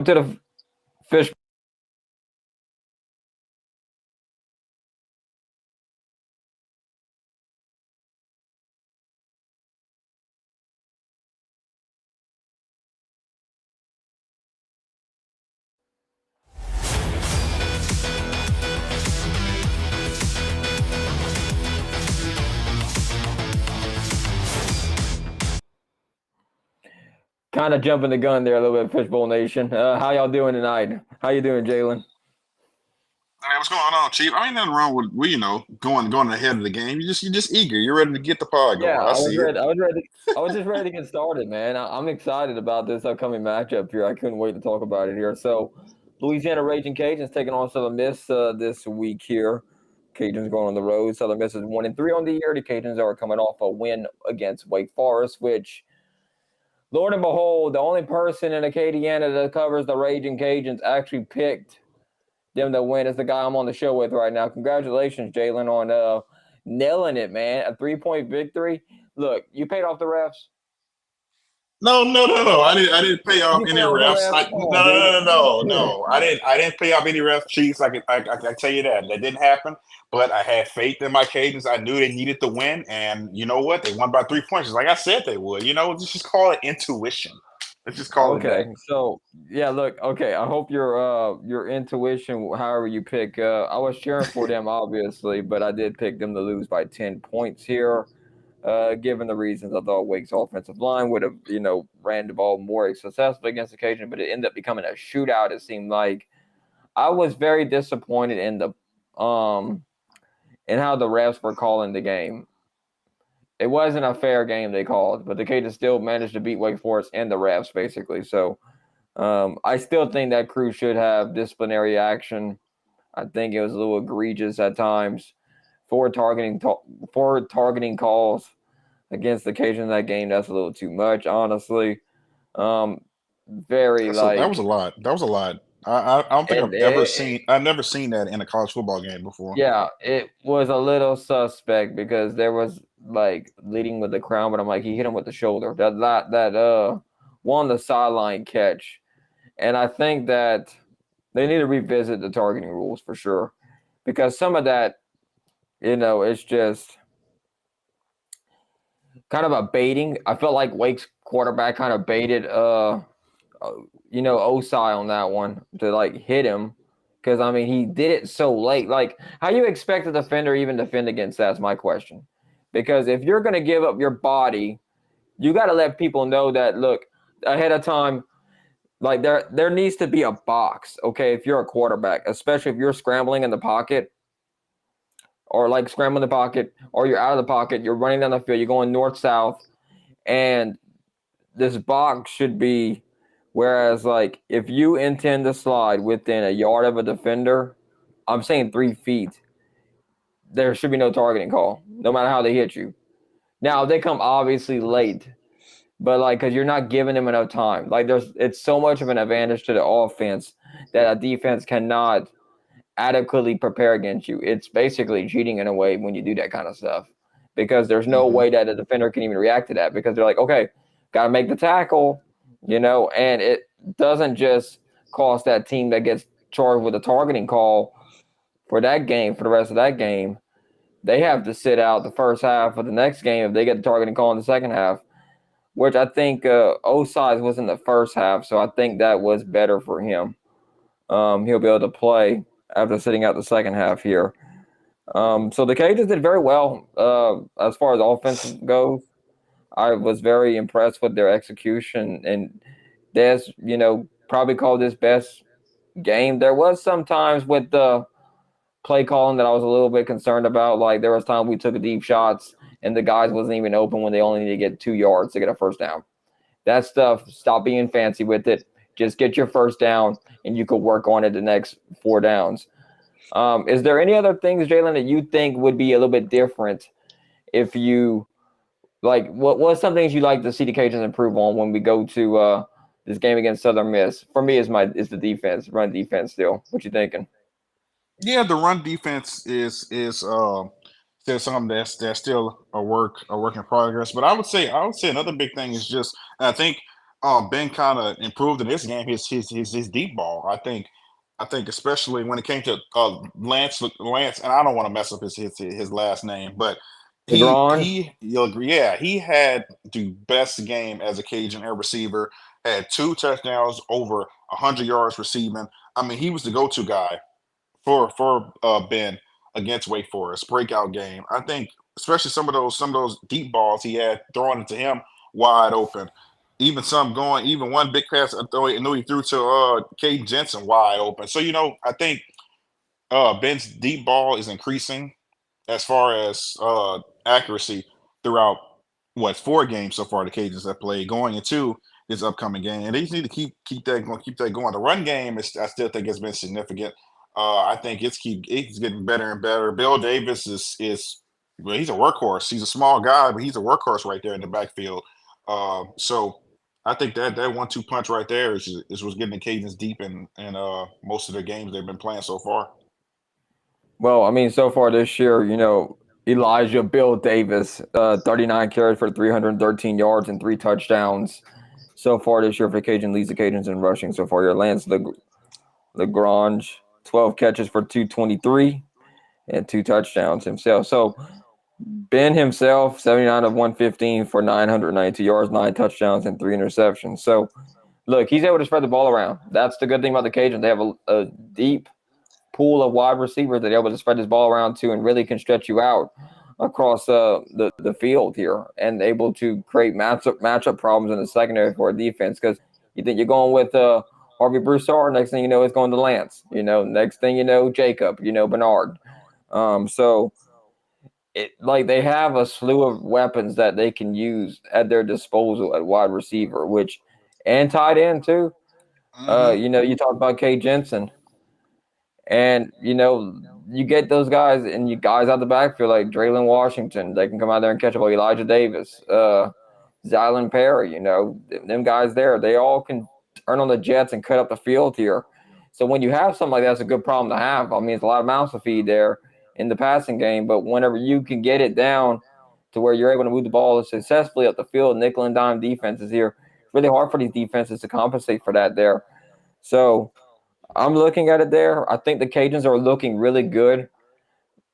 to the fish. Kind of jumping the gun there a little bit, Fishbowl Nation. How y'all doing tonight? How you doing, Jalen? Hey, what's going on, Chief? I ain't nothing wrong with going ahead of the game. You just eager. You're ready to get the pod Yeah, going. I I was see it. ready. I was ready. I was just ready to get started, man. I'm excited about this upcoming matchup here. I couldn't wait to talk about it here. So, Louisiana Raging Cajuns taking on Southern Miss this week here. Cajuns going on the road. Southern Miss is 1-3 on the year. The Cajuns are coming off a win against Wake Forest, which, Lord and behold, the only person in Acadiana that covers the Raging Cajuns actually picked them to win is the guy I'm on the show with right now. Congratulations, Jalen, on nailing it, man. A 3-point victory. Look, you paid off the refs. No, no, no, no. I didn't pay off You any paid off the refs. refs. No, Come on, no, no, no, dude. no. I didn't pay off any ref Chiefs. I can tell you that didn't happen. But I had faith in my Cajuns. I knew they needed to win, and you know what? They won by 3 points, just like I said they would. Let's just call it intuition. Let's just call it Okay, that. so yeah, look, okay. I hope your intuition, however you pick. I was cheering for them, obviously, but I did pick them to lose by 10 points here. Given the reasons, I thought Wake's offensive line would have, ran the ball more successfully against occasion, but it ended up becoming a shootout. It seemed like I was very disappointed in how the refs were calling the game. It wasn't a fair game they called, but the Cajuns still managed to beat Wake Forest and the refs basically. So I still think that crew should have disciplinary action. I think it was a little egregious at times for targeting calls against the Cajuns in that game. That's a little too much, honestly. Um, very That was a like lot. That was a lot. I don't think and I've never seen that in a college football game before. yeah, it was a little suspect because there was like leading with the crown, but I'm like he hit him with the shoulder. That won the sideline catch, and I think that they need to revisit the targeting rules for sure because some of that, it's just kind of a baiting. I felt like Wake's quarterback kind of baited uh, Osai on that one to like hit him because I mean he did it so late. Like how you expect a defender even defend against that's my question. Because if you're gonna give up your body, you got to let people know that look ahead of time. Like there needs to be a box, okay? If you're a quarterback, especially if you're scrambling in the pocket or like scrambling the pocket, or you're out of the pocket, you're running down the field, you're going north south, and this box should be. Whereas, like, if you intend to slide within a yard of a defender, I'm saying 3 feet, there should be no targeting call, no matter how they hit you. Now, they come obviously late, but like, because you're not giving them enough time. Like, it's so much of an advantage to the offense that a defense cannot adequately prepare against you. It's basically cheating in a way when you do that kind of stuff because there's no Hmm. way that a defender can even react to that because they're like, okay, got to make the tackle, and it doesn't just cost that team that gets charged with a targeting call for that game, for the rest of that game. They have to sit out the first half of the next game if they get the targeting call in the second half, which I think Osai was in the first half, so I think that was better for him. He'll be able to play after sitting out the second half here. So the Cajuns did very well as far as offense goes. I was very impressed with their execution, and Des, probably called this best game. There was some times with the play calling that I was a little bit concerned about. Like there was time we took deep shots and the guys wasn't even open when they only need to get 2 yards to get a first down. That stuff, stop being fancy with it. Just get your first down, and you could work on it the next 4 downs. Is there any other things, Jalen, that you think would be a little bit different if you like? What's some things you like to see the Cajuns improve on when we go to this game against Southern Miss? For me, is the defense, run defense. Still, what you thinking? Yeah, the run defense is still something that's still a work in progress. But I would say another big thing is just I think Ben kind of improved in this game. His deep ball. I think especially when it came to Lance, and I don't want to mess up his last name, but LeGrand. you'll agree, yeah, he had the best game as a Cajun air receiver. Had 2 touchdowns, over 100 yards receiving. I mean, he was the go-to guy for Ben against Wake Forest breakout game. I think especially some of those deep balls he had thrown into him wide open. Even some going, even one big pass I knew he threw to Caden Jensen wide open. So I think Ben's deep ball is increasing as far as accuracy throughout what 4 games so far the Cajuns have played going into this upcoming game, and they just need to keep that going. The run game is I still think has been significant. I think it's getting better and better. Bill Davis is well, he's a workhorse. He's a small guy, but he's a workhorse right there in the backfield. So I think that 1-2 punch right there is what's getting the Cajuns deep in most of the games they've been playing so far. Well, I mean, so far this year, Elijah Bill Davis, 39 carries for 313 yards and 3 touchdowns. So far this year for Cajun leads the Cajuns in rushing. So far, here Lance Lagrange, 12 catches for 223 and 2 touchdowns himself. So Ben himself, 79 of 115 for 992 yards, 9 touchdowns, and 3 interceptions. So look, he's able to spread the ball around. That's the good thing about the Cajuns. They have a deep pool of wide receivers that are able to spread this ball around to and really can stretch you out across the field here and able to create matchup problems in the secondary for a defense because you think you're going with Harvey Broussard, next thing you know, it's going to Lance. Next thing you know, Jacob, Bernard. So like they have a slew of weapons that they can use at their disposal at wide receiver, which and tight end too. Hmm. You talked about Kay Jensen. And you get those guys and you guys out the backfield like Draylon Washington. They can come out there and catch a ball. Elijah Davis, Zylan Perry. Them guys there. They all can turn on the jets and cut up the field here. So when you have something like that, it's a good problem to have. I mean, it's a lot of mouths to feed there in the passing game. But whenever you can get it down to where you're able to move the ball successfully up the field, nickel and dime defenses here. It's really hard for these defenses to compensate for that there. So I'm looking at it there. I think the Cajuns are looking really good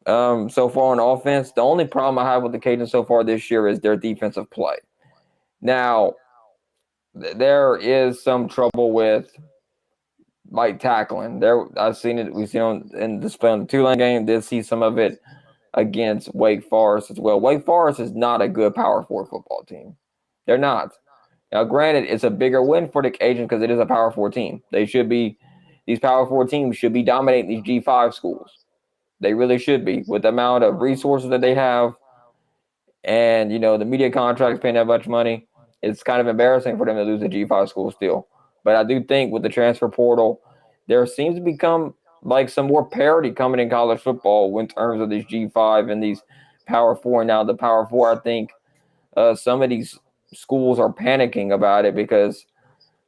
so far on offense. The only problem I have with the Cajuns so far this year is their defensive play. Now, there is some trouble with like tackling. I've seen it. We've seen it in display on the Tulane game. Did see some of it against Wake Forest as well. Wake Forest is not a good Power Four football team. They're not. Now, granted, it's a bigger win for the Cajuns because it is a Power Four team. These Power Four teams should be dominating these G5 schools. They really should be with the amount of resources that they have, and the media contracts paying that much money. It's kind of embarrassing for them to lose a G5 school still. But I do think with the transfer portal, there seems to become like some more parity coming in college football in terms of these G5 and these Power Four. Now the Power Four, I think some of these schools are panicking about it because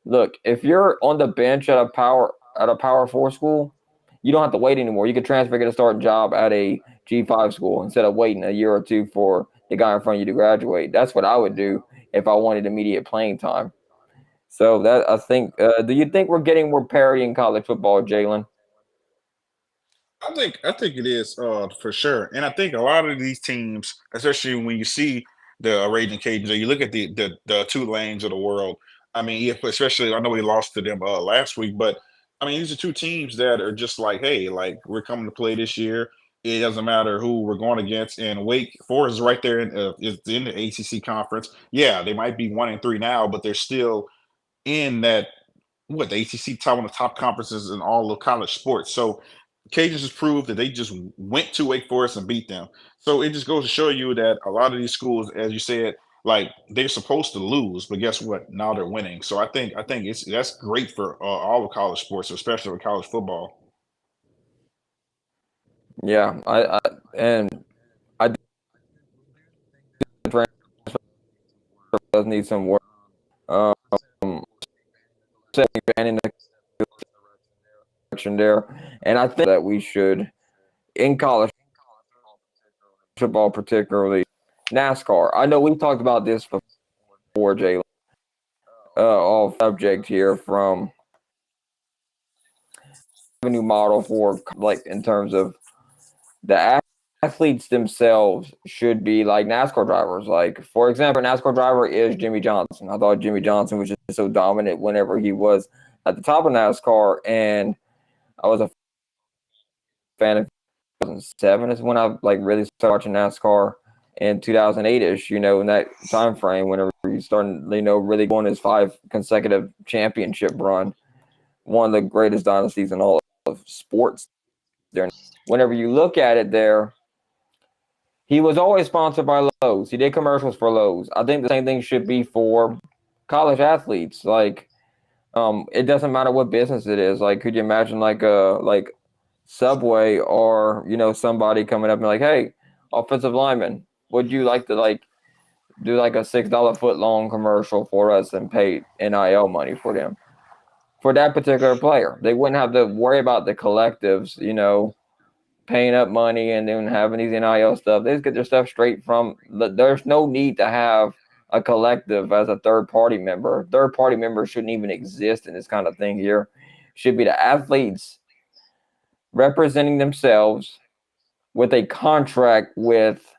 look, if you're on the bench at a Power Four school, you don't have to wait anymore. You can transfer, get a starting job at a G5 school instead of waiting a year or two for the guy in front of you to graduate. That's what I would do if I wanted immediate playing time. So that I think. Do you think we're getting more parity in college football, Jalen? I think it is for sure, and I think a lot of these teams, especially when you see the Raging Cajuns, or you look at the two lanes of the world. I mean, especially I know we lost to them last week, but I mean these are two teams that are just like, hey, like we're coming to play this year. It doesn't matter who we're going against, and Wake Forest is right there is in the ACC conference. Yeah, they might be 1-3 now, but they're still in that what the ACC top one of the top conferences in all of college sports. So Cajuns just proved that they just went to Wake Forest and beat them. So it just goes to show you that a lot of these schools, as you said, like they're supposed to lose, but guess what? Now they're winning. So I think that's great for all of college sports, especially with college football. Yeah, and I do think the transfer does need some work. Um, Expanding the direction there, and I think that we should in college football, particularly NASCAR. I know we've talked about this before, Jalen. off subject here from revenue model for like in terms of the athletes themselves should be like NASCAR drivers. Like for example, a NASCAR driver is Jimmy Johnson. I thought Jimmy Johnson was just so dominant whenever he was at the top of NASCAR, and I was a fan of 2007 is when I like really started watching NASCAR in 2008 ish. You know, in that time frame, whenever he started, really going his 5 consecutive championship run, one of the greatest dynasties in all of sports. There, whenever you look at it, he was always sponsored by Lowe's. He did commercials for Lowe's. I think the same thing should be for college athletes. Like, it doesn't matter what business it is. Like, could you imagine like Subway or somebody coming up and like, hey, offensive lineman, would you like to like do like a $6 foot long commercial for us and pay NIL money for them for that particular player? They wouldn't have to worry about the collectives, paying up money and then having these NIL stuff. They just get their stuff straight from. There's no need to have a collective as a third party member. Third party members shouldn't even exist in this kind of thing here. Should be the athletes representing themselves with a contract with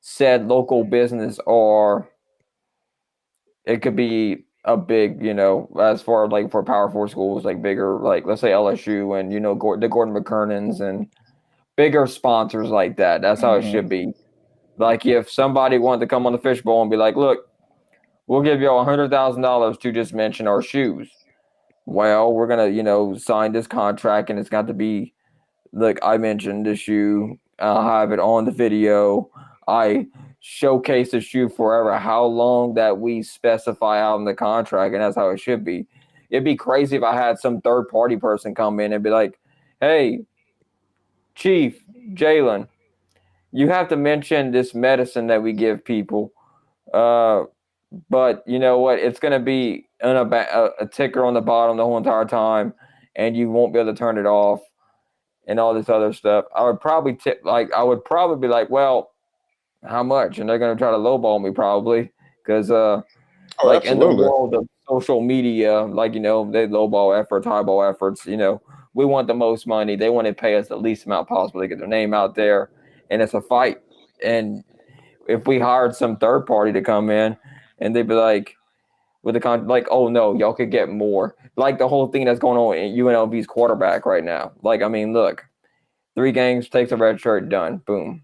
said local business, or it could be a big, as far like for Power Four schools, like bigger, like let's say LSU and the Gordon McKernans and bigger sponsors like that. That's how it should be. Like if somebody wanted to come on the fishbowl and be like, look, we'll give you $100,000 to just mention our shoes. Well, we're gonna, sign this contract, and it's got to be, look, I mentioned the shoe. I'll have it on the video. I showcase the shoe forever. How long that we specify out in the contract, and that's how it should be. It'd be crazy if I had some third party person come in and be like, hey, Chief Jalen, you have to mention this medicine that we give people. But you know what? It's going to be a ticker on the bottom the whole entire time, and you won't be able to turn it off and all this other stuff. I would probably be like, well, how much? And they're going to try to lowball me probably because, Oh, like in the absolutely. world of social media, like, they lowball efforts, highball efforts, we want the most money. They want to pay us the least amount possible to get their name out there. And it's a fight. And if we hired some third party to come in and they'd be like, with the like, oh no, y'all could get more. Like the whole thing that's going on in UNLV's quarterback right now. Like, I mean, look, 3 games, takes a red shirt, done, boom.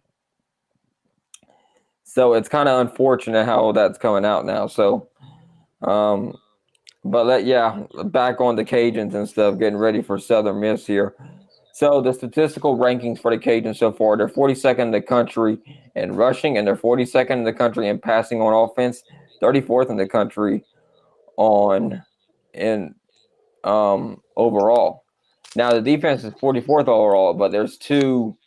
So it's kind of unfortunate how that's coming out now. So, but back on the Cajuns and stuff, getting ready for Southern Miss here. So the statistical rankings for the Cajuns so far, they're 42nd in the country in rushing, and they're 42nd in the country in passing on offense, 34th in the country in overall. Now the defense is 44th overall, but there's 2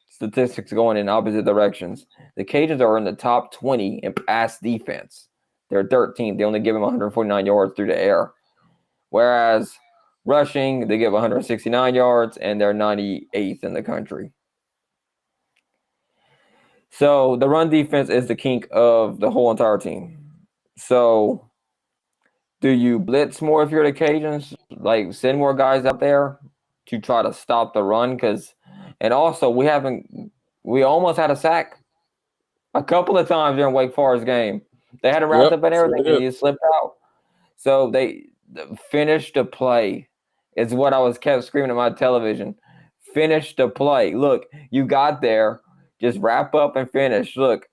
statistics going in opposite directions. The Cajuns are in the top 20 in pass defense. They're 13th. They only give them 149 yards through the air. Whereas rushing, they give 169 yards, and they're 98th in the country. So the run defense is the kink of the whole entire team. So do you blitz more if you're the Cajuns? Like send more guys out there to try to stop the run? And also we almost had a sack a couple of times during Wake Forest game. They had him wrapped up and everything, and he slipped out. So they finished the play. Is what I kept screaming at my television. Finish the play. Look, you got there. Just wrap up and finish. Look,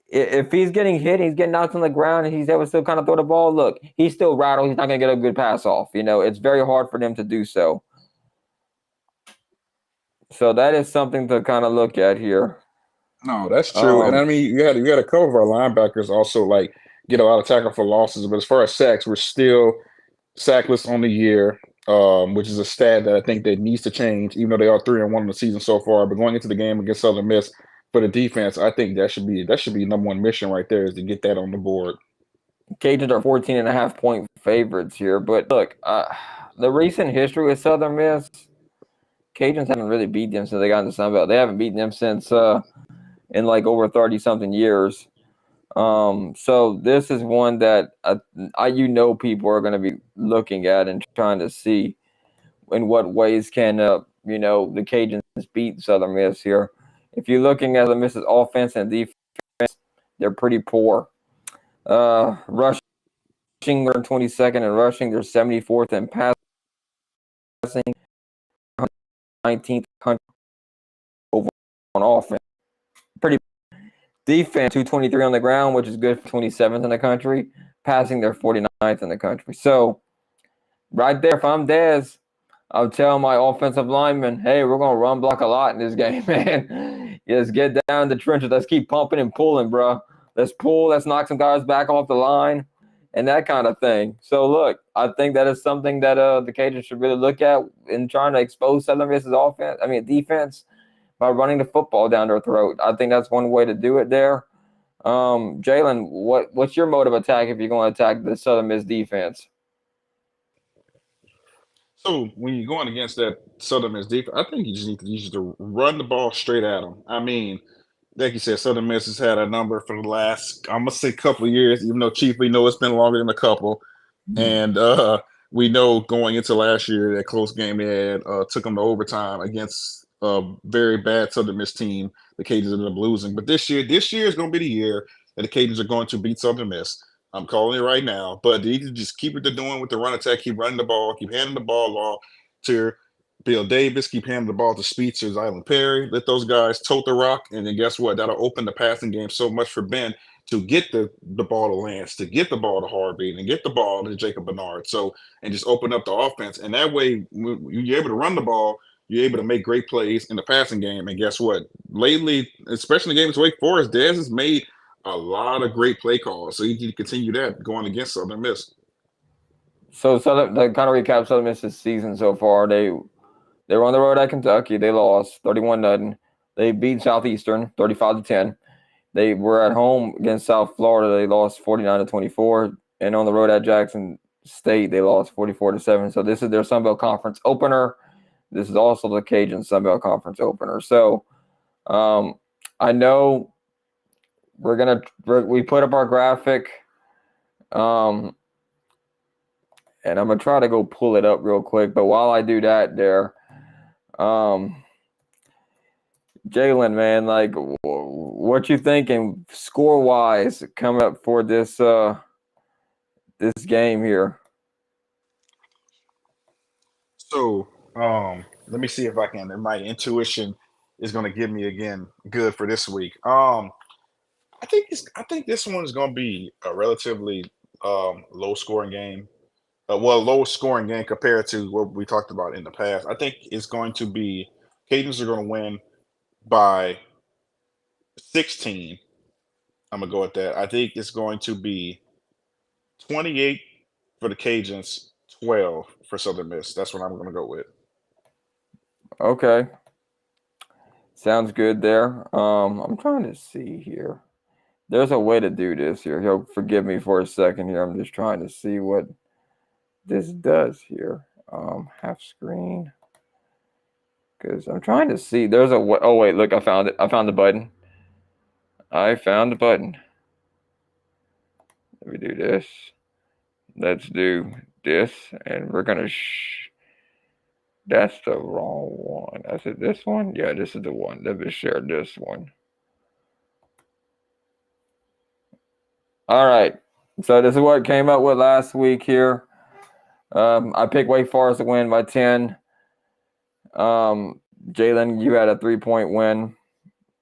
if he's getting hit, he's getting knocked on the ground, and he's able to still kind of throw the ball. Look, he's still rattled. He's not going to get a good pass off. It's very hard for them to do so. So that is something to kind of look at here. No, that's true. And I mean, you had a couple of our linebackers also like get a lot of tackle for losses, but as far as sacks, we're still sackless on the year, which is a stat that I think that needs to change, even though they are 3-1 in the season so far. But going into the game against Southern Miss for the defense, I think that should be number one mission right there, is to get that on the board. Cajuns are 14.5-point favorites here, but look, the recent history with Southern Miss, Cajuns haven't really beat them since they got in the Sun Belt. They haven't beaten them since in like over 30-something years. So this is one that people are going to be looking at and trying to see in what ways can the Cajuns beat Southern Miss here. If you're looking at the Miss's offense and defense, they're pretty poor. Rushing, they're 22nd in rushing. They're 74th in passing, 19th country over on offense. Pretty defense, 223 on the ground, which is good for 27th in the country. Passing, they're 49th in the country. So right there, if I'm Dez, I'll tell my offensive lineman, hey, we're going to run block a lot in this game, man. Just get down the trenches. Let's keep pumping and pulling, bro. Let's pull. Let's knock some guys back off the line and that kind of thing. So, look, I think that is something that the Cajuns should really look at in trying to expose Southern Miss's defense by running the football down their throat. I think that's one way to do it there. Jalen, what's your mode of attack if you're going to attack the Southern Miss defense? So when you're going against that Southern Miss defense, I think you just need to run the ball straight at them. I mean, like you said, Southern Miss has had a number for the last, I'm gonna say, couple of years. Even though Chief, we know it's been longer than a couple, and we know going into last year that close game they had took them to overtime against a very bad Southern Miss team. The Cajuns ended up losing, but this year is going to be the year that the Cajuns are going to beat Southern Miss. I'm calling it right now. But they can just keep what they're doing with the run attack, keep running the ball, keep handing the ball off to Bill Davis, keep handing the ball to Speedster, Zylan Perry. Let those guys tote the rock, and then guess what? That'll open the passing game so much for Ben to get the ball to Lance, to get the ball to Harvey, and get the ball to Jacob Bernard. So, and just open up the offense. And that way, you're able to run the ball, you're able to make great plays in the passing game. And guess what? Lately, especially in the games Wake Forest, Dez has made a lot of great play calls. So you need to continue that going against Southern Miss. So to kind of recap Southern Miss's season so far, they were on the road at Kentucky. They lost 31-0. They beat Southeastern 35-10. They were at home against South Florida. They lost 49-24. And on the road at Jackson State, they lost 44-7. So this is their Sun Belt Conference opener. This is also the Cajun Sun Belt Conference opener. So I know we put up our graphic. And I'm going to try to go pull it up real quick. But while I do that there, Jalen, man, like, what you thinking score-wise coming up for this this game here? So let me see if I can. My intuition is going to give me again good for this week. I think this one is going to be a relatively low-scoring game. Low-scoring game compared to what we talked about in the past. I think it's going to be Cajuns are going to win by 16. I'm going to go with that. I think it's going to be 28 for the Cajuns, 12 for Southern Miss. That's what I'm going to go with. Okay. Sounds good there. I'm trying to see here. There's a way to do this here. He'll forgive me for a second here. I'm just trying to see what this does here. Half screen. Because I'm trying to see. There's a way. Oh, wait. Look, I found it. I found the button. I found the button. Let me do this. Let's do this. And we're going to... That's the wrong one. Is it this one? Yeah, this is the one. Let me share this one. All right. So this is what it came up with last week here. I picked Wake Forest to win by 10. Jalen, you had a 3-point win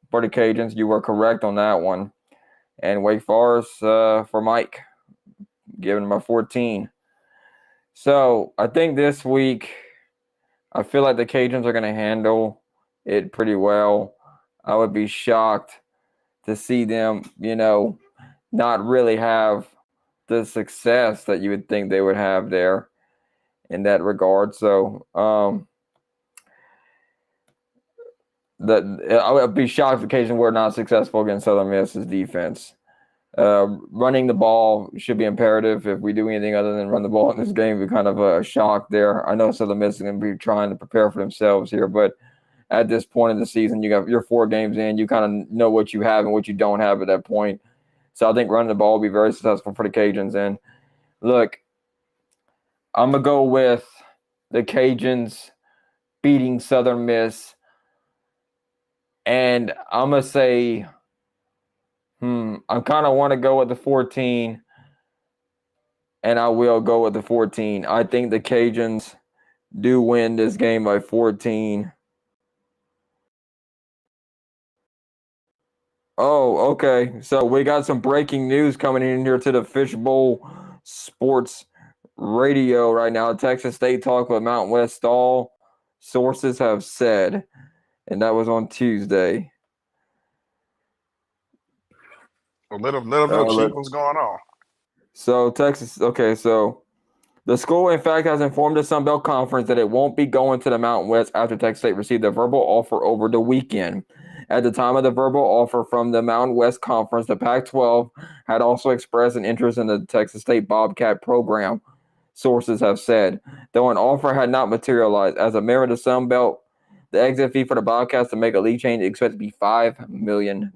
for the Cajuns. You were correct on that one. And Wake Forest for Mike, giving him a 14. So I think this week, I feel like the Cajuns are going to handle it pretty well. I would be shocked to see them, not really have the success that you would think they would have there in that regard. So I would be shocked if the Cajuns were not successful against Southern Miss's defense. Running the ball should be imperative. If we do anything other than run the ball in this game, we're kind of a shock there. I know Southern Miss is going to be trying to prepare for themselves here, but at this point in the season, you're 4 games in. You kind of know what you have and what you don't have at that point. So I think running the ball will be very successful for the Cajuns. And look, I'm going to go with the Cajuns beating Southern Miss. And I'm going to say, I kind of want to go with the 14, and I will go with the 14. I think the Cajuns do win this game by 14. Oh, okay. So we got some breaking news coming in here to the Fishbowl Sports Radio right now. Texas State talk with Mountain West Stall. Sources have said, and that was on Tuesday. Let them know, Chief, what's going on. So Texas, okay, so the school, in fact, has informed the Sun Belt Conference that it won't be going to the Mountain West after Texas State received a verbal offer over the weekend. At the time of the verbal offer from the Mountain West Conference, the Pac-12 had also expressed an interest in the Texas State Bobcat program, sources have said, though an offer had not materialized. As a member of the Sun Belt, the exit fee for the Bobcats to make a league change is expected to be $5 million.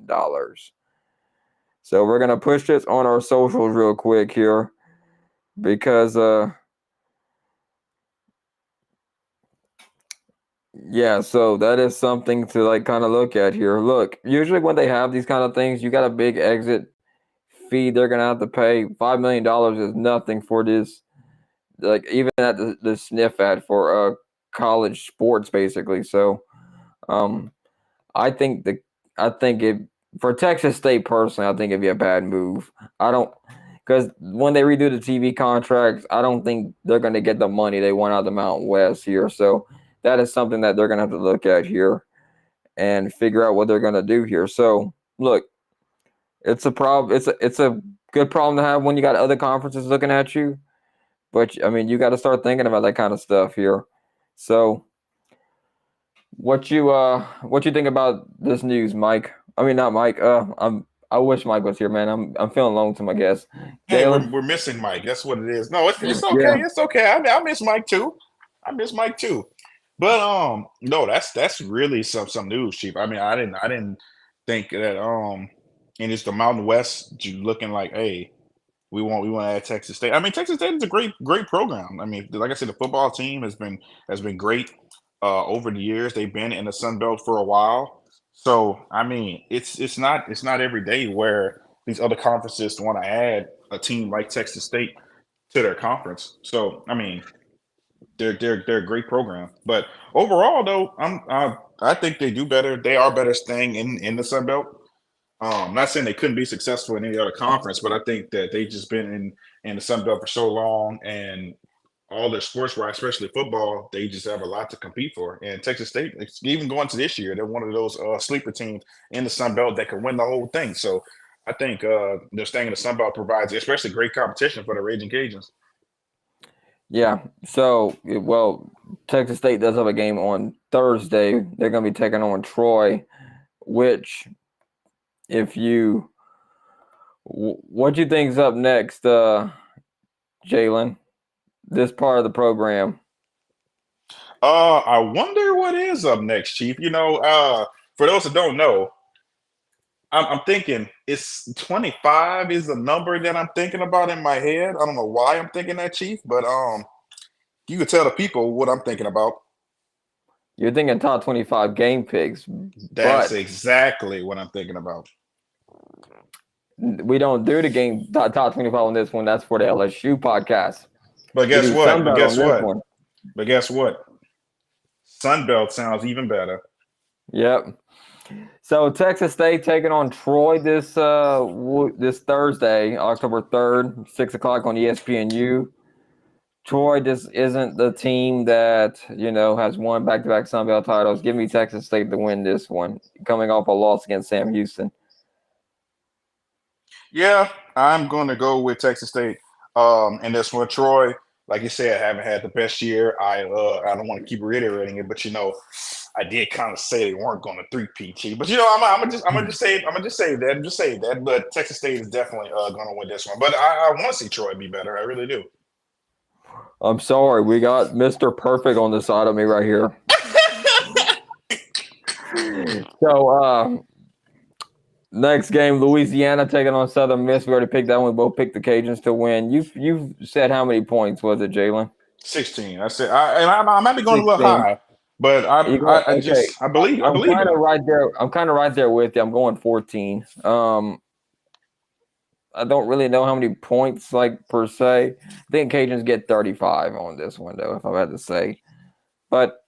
So we're going to push this on our socials real quick here because yeah, so that is something to like kind of look at here. Look, usually when they have these kind of things, you got a big exit fee they're gonna have to pay. $5 million is nothing for this, like even at the sniff ad for college sports basically. So I think if for Texas State personally, I think it'd be a bad move. I don't, because when they redo the TV contracts, I don't think they're going to get the money they want out of the Mountain West here. So that is something that they're going to have to look at here and figure out what they're going to do here. So look, it's a problem. It's a good problem to have when you got other conferences looking at you. But I mean, you got to start thinking about that kind of stuff here. So what you think about this news, Mike? I mean, not Mike. I wish Mike was here, man. I'm feeling lonesome, I guess. Hey, Jalen? we're missing Mike. That's what it is. No, it's okay. Yeah. It's okay. I miss Mike too. But no, that's really some news, Chief. I mean, I didn't think that and it's the Mountain West looking like, hey, we want to add Texas State. I mean, Texas State is a great program. I mean, like I said, the football team has been great over the years. They've been in the Sun Belt for a while. So I mean, it's not every day where these other conferences want to add a team like Texas State to their conference. So I mean, they're a great program. But overall, though, I think they do better. They are better staying in the Sun Belt. I'm not saying they couldn't be successful in any other conference, but I think that they've just been in the Sun Belt for so long, and all their sports, especially football, they just have a lot to compete for. And Texas State, even going to this year, they're one of those sleeper teams in the Sun Belt that can win the whole thing. So I think they're staying in the Sun Belt provides especially great competition for the Raging Cajuns. Yeah. So, well, Texas State does have a game on Thursday. They're going to be taking on Troy, which, what do you think's up next, Jalen? This part of the program. I wonder what is up next, Chief. For those that don't know, I'm thinking it's 25 is the number that I'm thinking about in my head. I don't know why I'm thinking that, Chief, but you could tell the people what I'm thinking about. You're thinking top 25 game picks. That's exactly what I'm thinking about. We don't do the game top 25 on this one. That's for the LSU podcast. But guess what? Sunbelt sounds even better. Yep. So Texas State taking on Troy this Thursday, October 3rd, 6:00 on ESPNU. Troy just isn't the team that, has won back-to-back Sun Belt titles. Give me Texas State to win this one, coming off a loss against Sam Houston. Yeah, I'm going to go with Texas State. And this one, Troy, like you said, haven't had the best year. I don't want to keep reiterating it, but I did kind of say they weren't going to three-peat. But I'm gonna just say that. But Texas State is definitely going to win this one. But I want to see Troy be better. I really do. I'm sorry, we got Mr. Perfect on the side of me right here. So Next game, Louisiana taking on Southern Miss. We already picked that one. We both picked the Cajuns to win. You said how many points was it, Jalen? 16. That's it. I might be going a little 16. high, but You go I okay. just I I'm believe kind in of them. right there. I'm kind of right there with you. I'm going 14. I don't really know how many points like per se. I think Cajuns get 35 on this one though, if I had to say. But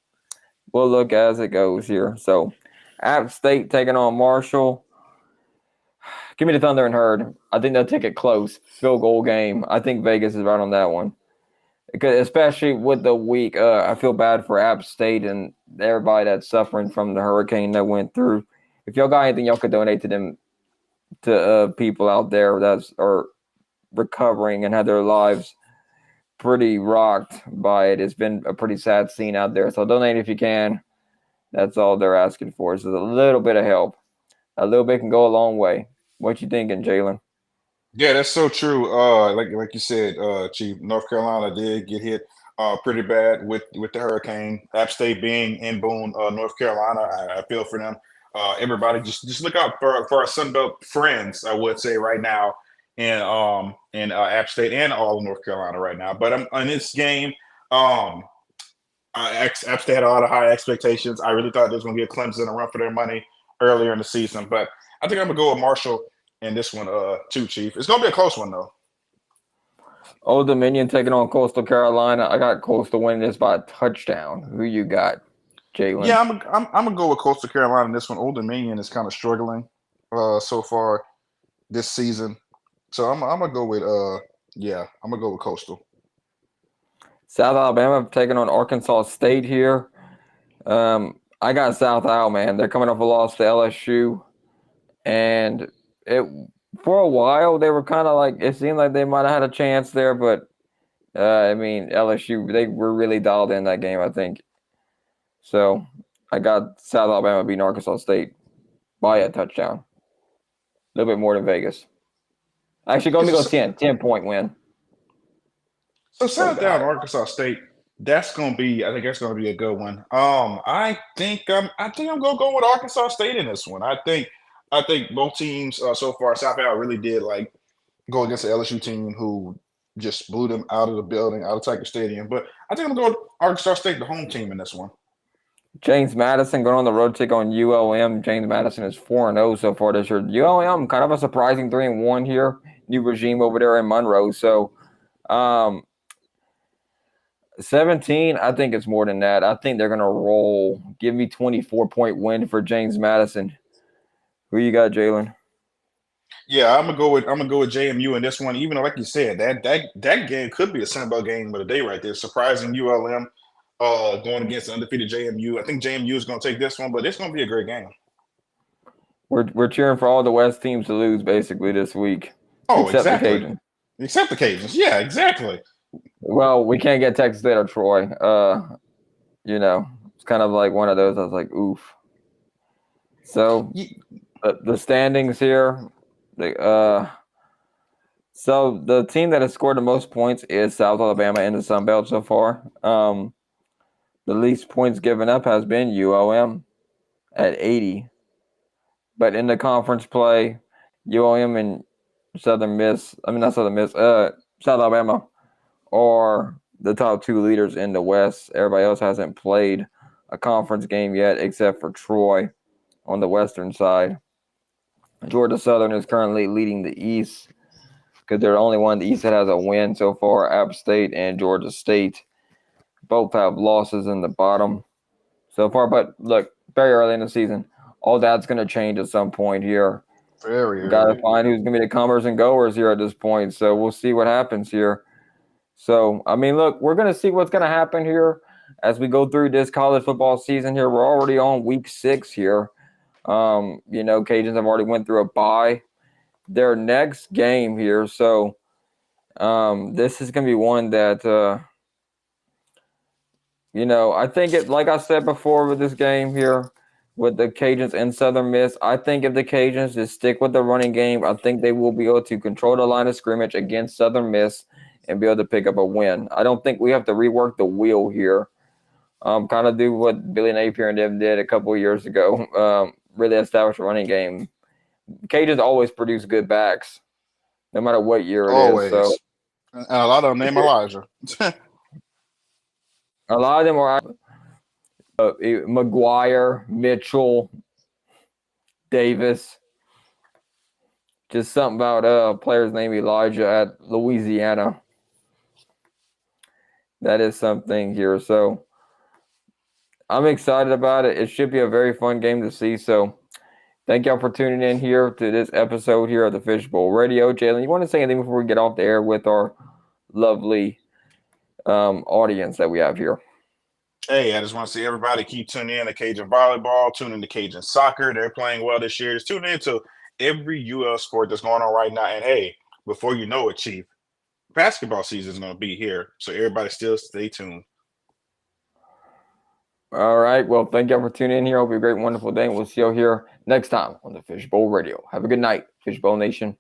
we'll look as it goes here. So, App State taking on Marshall. Give me the Thunder and Herd. I think they'll take it close. Field goal game. I think Vegas is right on that one. Because especially with the week, I feel bad for App State and everybody that's suffering from the hurricane that went through. If y'all got anything y'all could donate to them, to people out there that are recovering and had their lives pretty rocked by it. It's been a pretty sad scene out there. So donate if you can. That's all they're asking for. Is a little bit of help. A little bit can go a long way. What you thinking, Jalen? Yeah, that's so true. Like you said, Chief, North Carolina did get hit pretty bad with the hurricane. App State being in Boone, North Carolina, I feel for them. Everybody, just look out for our Sunbelt friends. I would say right now in App State and all of North Carolina right now. But in this game, um, App State had a lot of high expectations. I really thought they was going to give Clemson a run for their money earlier in the season, but I think I'm gonna go with Marshall in this one, too, Chief. It's gonna be a close one though. Old Dominion taking on Coastal Carolina. I got Coastal winning this by a touchdown. Who you got, Jalen? Yeah, I'm gonna go with Coastal Carolina in this one. Old Dominion is kind of struggling so far this season, so I'm gonna go with yeah, I'm gonna go with Coastal. South Alabama taking on Arkansas State here. I got South Al, man. They're coming off a loss to LSU, and it for a while they were kind of like it seemed like they might have had a chance there, but I mean LSU they were really dialed in that game, I think. So I got South Alabama beating Arkansas State by a touchdown, a little bit more than Vegas. Actually, let me go So, 10 point win. so A little South bit down higher. Arkansas State. That's gonna be. I think that's gonna be a good one. I think I'm gonna go with Arkansas State in this one. I think both teams so far. South Al really did like go against the LSU team who just blew them out of the building, out of Tiger Stadium. But I think I'm going to go with Arkansas State, the home team in this one. James Madison going on the road to take on ULM. James Madison is 4-0 so far this year. ULM kind of a surprising 3-1 here. New regime over there in Monroe. So, 17, I think it's more than that. I think they're going to roll. Give me 24-point win for James Madison. Who you got, Jalen? Yeah, I'm gonna go with JMU in this one. Even though, like you said, that game could be a Sunbelt game of the day right there. Surprising ULM going against undefeated JMU. I think JMU is going to take this one, but it's going to be a great game. We're cheering for all the West teams to lose basically this week, Oh, except the exactly. Cajuns. Except the Cajuns. Yeah, exactly. Well, we can't get Texas State or Troy. It's kind of like one of those. I was like, oof. So the standings here, so the team that has scored the most points is South Alabama in the Sun Belt so far. The least points given up has been UOM at 80. But in the conference play, UOM and not Southern Miss, South Alabama are the top two leaders in the West. Everybody else hasn't played a conference game yet except for Troy on the western side. Georgia Southern is currently leading the East because they're the only one in the East that has a win so far. App State and Georgia State both have losses in the bottom so far. But look, very early in the season, all that's going to change at some point here. Very We got to early. find who's going to be the comers and goers here at this point. So we'll see what happens here. So, I mean, look, we're going to see what's going to happen here as we go through this college football season here. We're already on week 6 here. Cajuns have already went through a bye. Their next game here. So, this is going to be one that, I think like I said before with this game here with the Cajuns and Southern Miss, I think if the Cajuns just stick with the running game, I think they will be able to control the line of scrimmage against Southern Miss and be able to pick up a win. I don't think we have to rework the wheel here. Kind of do what Billy Napier and them did a couple of years ago. Really establish a running game Cajuns always produce good backs, no matter what year it is. So Always. And a lot of them name Elijah. a lot of them are McGuire, Mitchell, Davis. Just something about a player's name Elijah at Louisiana. That is something here. So I'm excited about it. It should be a very fun game to see. So thank y'all for tuning in here to this episode here of the Fishbowl Radio. Jalen, you want to say anything before we get off the air with our lovely audience that we have here? Hey, I just want to see everybody keep tuning in to Cajun volleyball, tune in to Cajun soccer. They're playing well this year. Just tune in to every UL sport that's going on right now. And hey, before you know it, Chief, basketball season is going to be here. So everybody still stay tuned. All right. Well, thank y'all for tuning in here. Hope you have a great, wonderful day. And we'll see you here next time on the Fishbowl Radio. Have a good night, Fishbowl Nation.